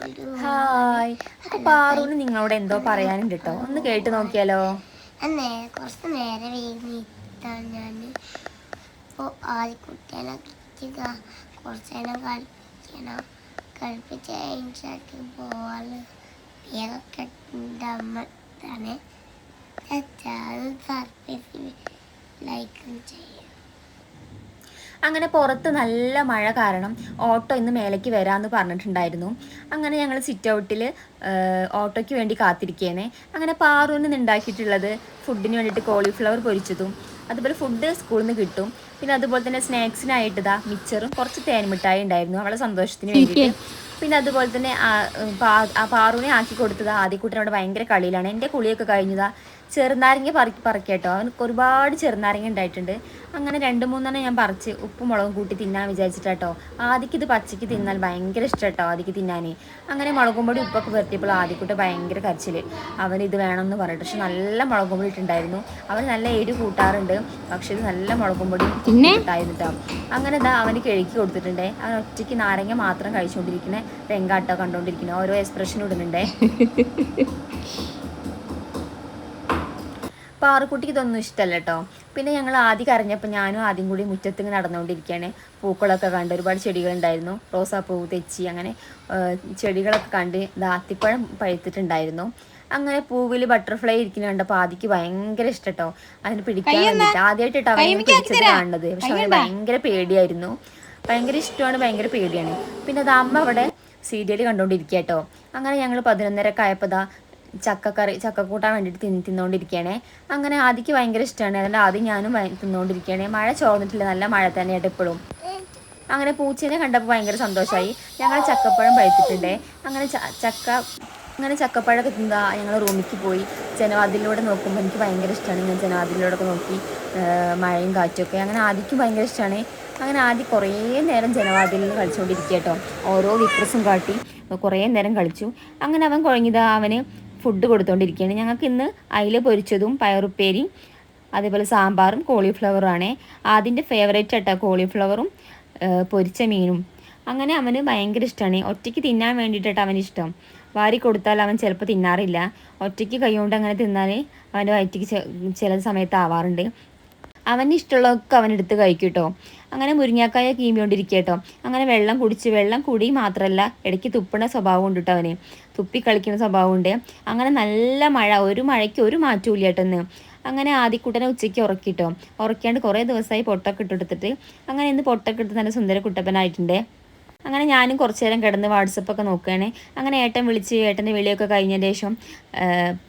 Hi. അപ്പൊ പാറുവിന് നിങ്ങളോട് എന്തോ പറയാനുണ്ട് കേട്ടോ, ഒന്ന് കേട്ട് നോക്കിയാലോ. കുറച്ച് നേരം വൈകിട്ടാണ് ഞാൻ ഇപ്പോൾ ആദ്യക്കുട്ടികളെ കുറച്ച് നേരം കളിക്കണം, കളിപ്പിച്ച് കഴിഞ്ഞിട്ട് പോവാറ് പേരൊക്കെ തന്നെ സർപ്രൈസ് ലൈക്കും ചെയ്യും. അങ്ങനെ പുറത്ത് നല്ല മഴ കാരണം ഓട്ടോ ഇന്ന് മേലേക്ക് വരാമെന്ന് പറഞ്ഞിട്ടുണ്ടായിരുന്നു. അങ്ങനെ ഞങ്ങൾ സിറ്റ് ഔട്ടിൽ ഓട്ടോയ്ക്ക് വേണ്ടി കാത്തിരിക്കുകയാണ്. അങ്ങനെ പാറുവിന് ഉണ്ടാക്കിയിട്ടുള്ളത് ഫുഡിന് വേണ്ടിയിട്ട് കോളിഫ്ലവർ പൊരിച്ചതും, അതുപോലെ ഫുഡ് സ്കൂളിൽ നിന്ന് കിട്ടും. പിന്നെ അതുപോലെ തന്നെ സ്നാക്സിനായിട്ട് ഇതാ മിച്ചറും കുറച്ച് തേൻമിഠായി ഉണ്ടായിരുന്നു അവളെ സന്തോഷത്തിന് വേണ്ടിയിട്ട്. പിന്നെ അതുപോലെ തന്നെ പാറുവിനെ ആക്കി കൊടുത്തത് ആദ്യക്കുട്ടനോട് ഭയങ്കര കളിയിലാണ്. എൻ്റെ കുളിയൊക്കെ കഴിഞ്ഞതാ ചെറുനാരങ്ങ പറിക്കട്ടോ, അവനക്ക് ഒരുപാട് ചെറുനാരങ്ങ ഉണ്ടായിട്ടുണ്ട്. അങ്ങനെ 2-3 ഞാൻ പറിച്ച് ഉപ്പും മുളകും കൂട്ടി തിന്നാൻ വിചാരിച്ചിട്ടാട്ടോ. ആദ്യക്ക് ഇത് പച്ചയ്ക്ക് തിന്നാൽ ഭയങ്കര ഇഷ്ടം കേട്ടോ ആദ്യക്ക് തിന്നാൻ. അങ്ങനെ മുളകും പൊടി ഉപ്പൊക്കെ പുരട്ടിയപ്പോൾ ആദ്യക്കൂട്ട് ഭയങ്കര കരച്ചിൽ, അവന് ഇത് വേണമെന്ന് പറഞ്ഞിട്ട്. പക്ഷെ നല്ല മുളകും പൊടി ഇട്ടുണ്ടായിരുന്നു. അവൻ നല്ല എരി കൂട്ടാറുണ്ട്, പക്ഷെ ഇത് നല്ല മുളകും പൊടി ഇട്ടായിരുന്നു കേട്ടോ. അങ്ങനെ ഇതാ അവന് കിഴക്കി കൊടുത്തിട്ടുണ്ടേ. അവൻ ഒറ്റയ്ക്ക് നാരങ്ങ മാത്രം കഴിച്ചുകൊണ്ടിരിക്കണേ രംഗാട്ടോ കണ്ടുകൊണ്ടിരിക്കണേ, ഓരോ എക്സ്പ്രഷൻ ഇടുന്നുണ്ടേ. പാറുക്കുട്ടിക്ക് ഇതൊന്നും ഇഷ്ടമല്ല കേട്ടോ. പിന്നെ ഞങ്ങൾ ആദ്യം കരഞ്ഞപ്പോൾ ഞാനും ആദ്യം കൂടി മുറ്റത്തിങ്ങനെ നടന്നുകൊണ്ടിരിക്കുകയാണ്. പൂക്കളൊക്കെ കണ്ട് ഒരുപാട് ചെടികളുണ്ടായിരുന്നു, റോസാപ്പൂ, തെച്ചി, അങ്ങനെ ചെടികളൊക്കെ കണ്ട് ദാത്തിപ്പഴം പഴുത്തിട്ടുണ്ടായിരുന്നു. അങ്ങനെ പൂവിൽ ബട്ടർഫ്ലൈ ഇരിക്കുന്ന കണ്ടപ്പോൾ ആദിക്ക് ഭയങ്കര ഇഷ്ടം കേട്ടോ, അതിന് പിടിക്കാൻ വേണ്ടിയിട്ട്. ആദ്യമായിട്ടിട്ട് അവനെ പിടിച്ചത് കാണുന്നത്, പക്ഷെ അവന് ഭയങ്കര പേടിയായിരുന്നു. ഭയങ്കര ഇഷ്ടമാണ്, ഭയങ്കര പേടിയാണ്. പിന്നെ അത് അമ്മ അവിടെ സീരിയൽ കണ്ടുകൊണ്ടിരിക്കുക കേട്ടോ. അങ്ങനെ ഞങ്ങൾ 11:30 ആയപ്പോൾ ചക്കക്കൂട്ടാൻ വേണ്ടിയിട്ട് തിന്നുകൊണ്ടിരിക്കുകയാണേ. അങ്ങനെ ആദിക്ക് ഭയങ്കര ഇഷ്ടമാണ്, അതുകൊണ്ട് ആദ്യം ഞാനും തിന്നുകൊണ്ടിരിക്കുകയാണ്. മഴ ചോർന്നിട്ടില്ല, നല്ല മഴ തന്നെയായിട്ട് എപ്പോഴും. അങ്ങനെ പൂച്ചേനെ കണ്ടപ്പോൾ ഭയങ്കര സന്തോഷമായി. ഞങ്ങൾ ചക്കപ്പഴം പഴുത്തിട്ടുണ്ടേ. അങ്ങനെ ചക്കപ്പഴമൊക്കെ തിന്നാ ഞങ്ങൾ റൂമിലേക്ക് പോയി. ജനവാതിലൂടെ നോക്കുമ്പോൾ എനിക്ക് ഭയങ്കര ഇഷ്ടമാണ്, ഇങ്ങനെ ജനവാതിലൂടെയൊക്കെ നോക്കി മഴയും കാറ്റുമൊക്കെ. അങ്ങനെ ആദിക്കും ഭയങ്കര ഇഷ്ടമാണ്. അങ്ങനെ ആദ്യം കുറേ നേരം ജനവാതിലിൽ കളിച്ചുകൊണ്ടിരിക്കുക കേട്ടോ, ഓരോ വിക്രസും കാട്ടി കുറേ നേരം കളിച്ചു. അങ്ങനെ അവൻ കുഴങ്ങിയതാ അവന് ഫുഡ് കൊടുത്തുകൊണ്ടിരിക്കുകയാണ്. ഞങ്ങൾക്ക് ഇന്ന് അയില പൊരിച്ചതും പയറുപ്പേരിയും അതേപോലെ സാമ്പാറും കോളിഫ്ലവറും. അതിൻ്റെ ഫേവറേറ്റ് ആട്ടോ കോളിഫ്ലവറും പൊരിച്ച മീനും. അങ്ങനെ അവന് ഭയങ്കര ഇഷ്ടമാണ്, ഒറ്റയ്ക്ക് തിന്നാൻ വേണ്ടിയിട്ടാണ് അവനിഷ്ടം. വാരി കൊടുത്താൽ അവൻ ചിലപ്പോൾ തിന്നാറില്ല, ഒറ്റയ്ക്ക് കൈകൊണ്ട് അങ്ങനെ തിന്നാൽ അവൻ്റെ വയറ്റിക്ക് ചില സമയത്ത് ആവാറുണ്ട്. അവന് ഇഷ്ടമുള്ളതൊക്കെ അവനെടുത്ത് കഴിക്കും കേട്ടോ. അങ്ങനെ മുരിങ്ങാക്കായ കീമിക്കൊണ്ടിരിക്കുക കേട്ടോ. അങ്ങനെ വെള്ളം കുടി മാത്രമല്ല, ഇടയ്ക്ക് തുപ്പണ സ്വഭാവം ഉണ്ട് കേട്ടോ അവന്, തുപ്പി കളിക്കുന്ന സ്വഭാവമുണ്ട്. അങ്ങനെ നല്ല മഴ, ഒരു മഴയ്ക്ക് ഒരു മാറ്റവും ഇല്ല കേട്ടോ ഇന്ന്. അങ്ങനെ ആദ്യക്കുട്ടനെ ഉച്ചയ്ക്ക് ഉറക്കിട്ടോ, ഉറക്കാണ്ട് കുറേ ദിവസമായി പൊട്ടൊക്കെ ഇട്ടെടുത്തിട്ട്. അങ്ങനെ ഇന്ന് പൊട്ടൊക്കെ ഇട്ട് നല്ല സുന്ദര കുട്ടപ്പനായിട്ടുണ്ട്. അങ്ങനെ ഞാനും കുറച്ച് നേരം കിടന്ന് വാട്സപ്പൊക്കെ നോക്കുകയാണ്. അങ്ങനെ ഏട്ടൻ വിളിച്ച് ഏട്ടൻ്റെ വിളിയൊക്കെ കഴിഞ്ഞതിന് ശേഷം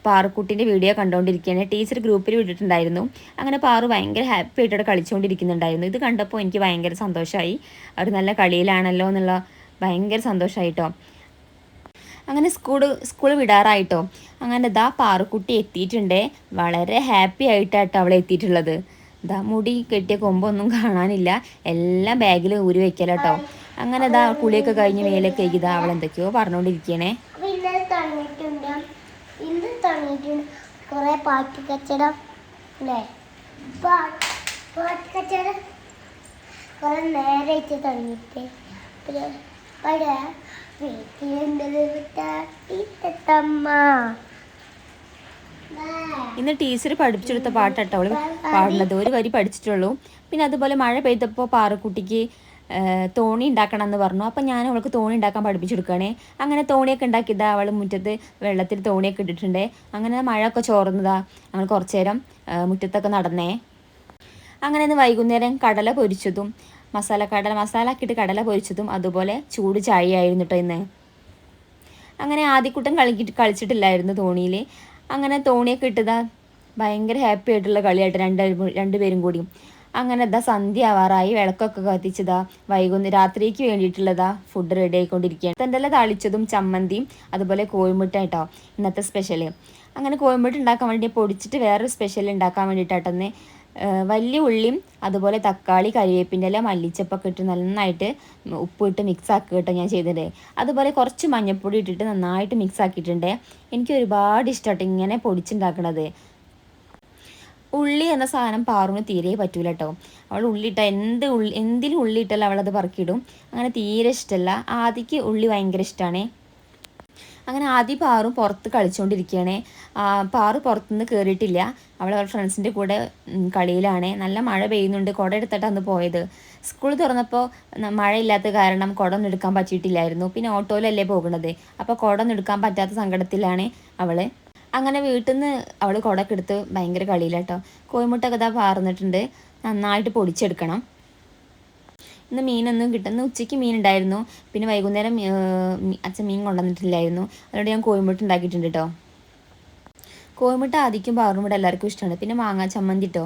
പാറുക്കുട്ടിൻ്റെ വീഡിയോ കണ്ടുകൊണ്ടിരിക്കുകയാണ്. ടീച്ചർ ഗ്രൂപ്പിൽ വിട്ടിട്ടുണ്ടായിരുന്നു. അങ്ങനെ പാറു ഭയങ്കര ഹാപ്പി ആയിട്ട് കളിച്ചുകൊണ്ടിരിക്കുന്നുണ്ടായിരുന്നു. ഇത് കണ്ടപ്പോൾ എനിക്ക് ഭയങ്കര സന്തോഷമായി, അവർ നല്ല കളിയിലാണല്ലോ എന്നുള്ള ഭയങ്കര സന്തോഷമായിട്ടോ. അങ്ങനെ സ്കൂൾ വിടാറായിട്ടോ. അങ്ങനെ ഇതാ പാറുക്കുട്ടി എത്തിയിട്ടുണ്ട്, വളരെ ഹാപ്പി ആയിട്ടാട്ടോ അവളെ എത്തിയിട്ടുള്ളത്. ഇതാ മുടി കെട്ടിയ കൊമ്പൊന്നും കാണാനില്ല, എല്ലാം ബാഗിൽ ഊരി വെക്കലട്ടോ. അങ്ങനെ ഇതാ കുളിയൊക്കെ കഴിഞ്ഞ് മേലൊക്കെ ഇതാ അവൾ എന്തൊക്കെയോ പറഞ്ഞുകൊണ്ടിരിക്കണേ. ഇന്ന് ടീച്ചർ പഠിപ്പിച്ചെടുത്ത പാട്ടാട്ടോ അവൾ പാടുന്നത്, ഒരു വരി പഠിച്ചിട്ടുള്ളൂ. പിന്നെ അതുപോലെ മഴ പെയ്തപ്പോൾ പാറുക്കുട്ടിക്ക് തോണി ഉണ്ടാക്കണം എന്ന് പറഞ്ഞു. അപ്പം ഞാൻ അവൾക്ക് തോണി ഉണ്ടാക്കാൻ പഠിപ്പിച്ചെടുക്കുകയാണേ. അങ്ങനെ തോണിയൊക്കെ ഉണ്ടാക്കിയതാ അവൾ മുറ്റത്ത് വെള്ളത്തിൽ തോണിയൊക്കെ ഇട്ടിട്ടുണ്ട്. അങ്ങനെ മഴയൊക്കെ ചോർന്നതാ, ഞങ്ങൾ കുറച്ച് നേരം മുറ്റത്തൊക്കെ നടന്നേ. അങ്ങനെ ഇന്ന് വൈകുന്നേരം കടല പൊരിച്ചതും മസാല ആക്കിയിട്ട് കടല പൊരിച്ചതും അതുപോലെ ചൂട് ചായയായിരുന്നു കേട്ടോ ഇന്ന്. അങ്ങനെ ആദ്യക്കുട്ടൻ കളിച്ചിട്ടില്ലായിരുന്നു തോണിയിൽ. അങ്ങനെ തോണിയൊക്കെ ഇട്ടതാ ഭയങ്കര ഹാപ്പി ആയിട്ടുള്ള കളിയായിട്ട് രണ്ടുപേരും കൂടി. അങ്ങനെ ഇതാ സന്ധ്യ ആവാറായി, വിളക്കൊക്കെ കത്തിച്ചതാ രാത്രിക്ക് വേണ്ടിയിട്ടുള്ളതാ ഫുഡ് റെഡി ആയിക്കൊണ്ടിരിക്കുകയാണ്. തൻ്റെ താളിച്ചതും ചമ്മന്തിയും അതുപോലെ കോഴിമുട്ട കേട്ടോ ഇന്നത്തെ സ്പെഷ്യൽ. അങ്ങനെ കോഴിമുട്ട ഉണ്ടാക്കാൻ വേണ്ടി പൊടിച്ചിട്ട് വേറൊരു സ്പെഷ്യൽ ഉണ്ടാക്കാൻ വേണ്ടിയിട്ടാട്ടൊന്ന് വലിയ ഉള്ളിയും അതുപോലെ തക്കാളി, കരിവേപ്പിൻ്റെ ഇല, മല്ലിച്ചപ്പൊക്കെ ഇട്ട് നന്നായിട്ട് ഉപ്പിട്ട് മിക്സ് ആക്കുക കേട്ടോ ഞാൻ ചെയ്തത്. അതുപോലെ കുറച്ച് മഞ്ഞൾപ്പൊടി ഇട്ടിട്ട് നന്നായിട്ട് മിക്സ് ആക്കിയിട്ടുണ്ട്. എനിക്ക് ഒരുപാട് ഇഷ്ടമായിട്ട് ഇങ്ങനെ പൊടിച്ചുണ്ടാക്കണത്. ഉള്ളി എന്ന സാധനം പാറുവിന് തീരെ പറ്റൂല കേട്ടോ. അവൾ ഉള്ളിയിട്ട എന്തിലും ഉള്ളിയിട്ടല്ല അവളത് പറക്കിയിടും. അങ്ങനെ തീരെ ഇഷ്ടമല്ല. ആദിക്ക് ഉള്ളി ഭയങ്കര ഇഷ്ടമാണ്. അങ്ങനെ ആദ്യം പാറും പുറത്ത് കളിച്ചുകൊണ്ടിരിക്കുകയാണേ. പാറു പുറത്തുനിന്ന് കയറിയിട്ടില്ല, അവളെ ഫ്രണ്ട്സിൻ്റെ കൂടെ കളിയിലാണ്. നല്ല മഴ പെയ്യുന്നുണ്ട്, കുട എടുത്തിട്ടാണ് അന്ന് പോയത്. സ്കൂൾ തുറന്നപ്പോൾ മഴയില്ലാത്ത കാരണം കുട ഒന്നും എടുക്കാൻ പറ്റിയിട്ടില്ലായിരുന്നു. പിന്നെ ഓട്ടോയിലല്ലേ പോകുന്നത്, അപ്പോൾ കുട ഒന്നും എടുക്കാൻ പറ്റാത്ത സങ്കടത്തിലാണ് അവൾ. അങ്ങനെ വീട്ടിൽ നിന്ന് അവൾ കുടയൊക്കെ എടുത്ത് ഭയങ്കര കളിയിലാട്ടോ. കോഴിമുട്ടൊക്കെ ഇതാ പാർന്നിട്ടുണ്ട്, നന്നായിട്ട് പൊടിച്ചെടുക്കണം. ഇന്ന് മീനൊന്നും കിട്ടുന്ന ഉച്ചയ്ക്ക് മീൻ ഉണ്ടായിരുന്നു, പിന്നെ വൈകുന്നേരം അച്ഛൻ മീൻ കൊണ്ടുവന്നിട്ടില്ലായിരുന്നു. അതുകൊണ്ട് ഞാൻ കോഴിമുട്ട ഉണ്ടാക്കിയിട്ടുണ്ട് കേട്ടോ. കോഴിമുട്ട ആദ്യം പാറുമുട്ട എല്ലാവർക്കും ഇഷ്ടമാണ്. പിന്നെ മാങ്ങാ ചമ്മന്തി കേട്ടോ,